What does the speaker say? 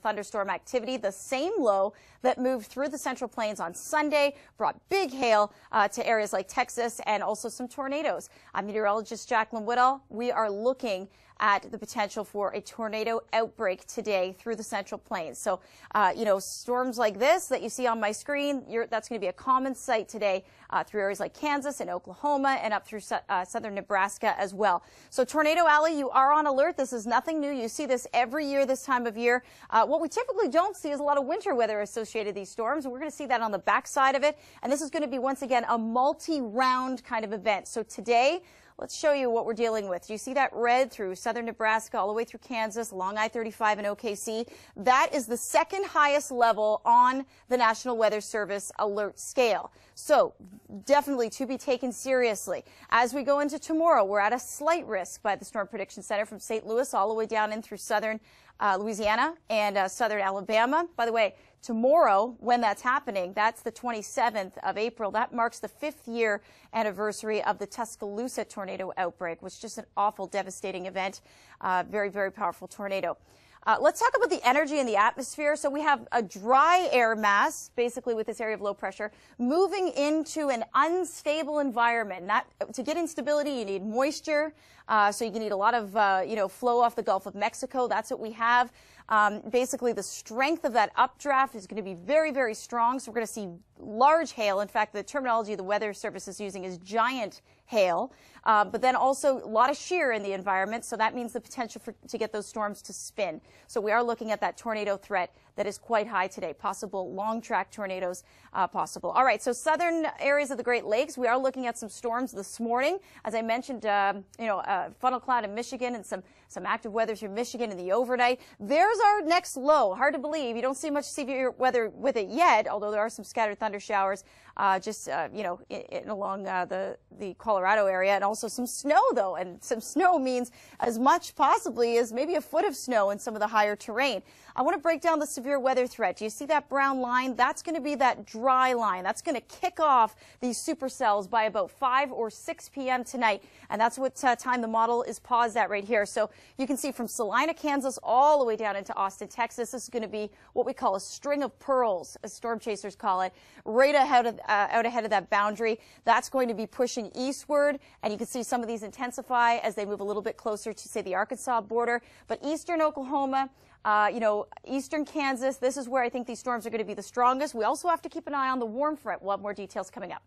thunderstorm activity, the same low that moved through the Central Plains on Sunday, brought big hail to areas like Texas and also some tornadoes. I'm meteorologist Jaclyn Whittal. We are looking at the potential for a tornado outbreak today through the Central Plains. So, storms like this that you see on my screen, that's going to be a common sight today through areas like Kansas and Oklahoma and up through southern Nebraska as well. So Tornado Alley, you are on alert. This is nothing new. You see this every year this time of year. What we typically don't see is a lot of winter weather associated with these storms. We're going to see that on the backside of it. And this is going to be, once again, a multi-round kind of event. So today, let's show you what we're dealing with. You see that red through southern Nebraska all the way through Kansas, along I-35 and OKC. That is the second highest level on the National Weather Service alert scale. So definitely to be taken seriously. As we go into tomorrow, we're at a slight risk by the Storm Prediction Center from St. Louis all the way down in through southern Louisiana and southern Alabama. By the way, tomorrow, when that's happening, that's the 27th of April. That marks the 5th year anniversary of the Tuscaloosa tornado outbreak, which is just an awful, devastating event. Very, very powerful tornado. Let's talk about the energy in the atmosphere. So we have a dry air mass, basically with this area of low pressure, moving into an unstable environment. To get instability, you need moisture. So you need a lot of, flow off the Gulf of Mexico. That's what we have. Basically, the strength of that updraft is going to be very, very strong. So we're going to see large hail. In fact, the terminology the Weather Service is using is giant hail. But then also a lot of shear in the environment. So that means the potential to get those storms to spin. So we are looking at that tornado threat that is quite high today. Possible long track tornadoes possible. All right. So southern areas of the Great Lakes, we are looking at some storms this morning. As I mentioned, funnel cloud in Michigan and some active weather through Michigan in the overnight. There's our next low. Hard to believe. You don't see much severe weather with it yet, although there are some scattered thunder showers along the Colorado area, and also some snow, though. And some snow means as much possibly as maybe a foot of snow in some of the higher terrain. I want to break down the severe weather threat. Do you see that brown line? That's going to be that dry line. That's going to kick off these supercells by about 5 or 6 p.m. tonight. And that's what time the model is paused at right here. So you can see from Salina, Kansas, all the way down into Austin, Texas. This is going to be what we call a string of pearls, as storm chasers call it, right out ahead of that boundary. That's going to be pushing eastward. And you can see some of these intensify as they move a little bit closer to, say, the Arkansas border. But eastern Oklahoma, eastern Kansas, this is where I think these storms are going to be the strongest. We also have to keep an eye on the warm front. We'll have more details coming up.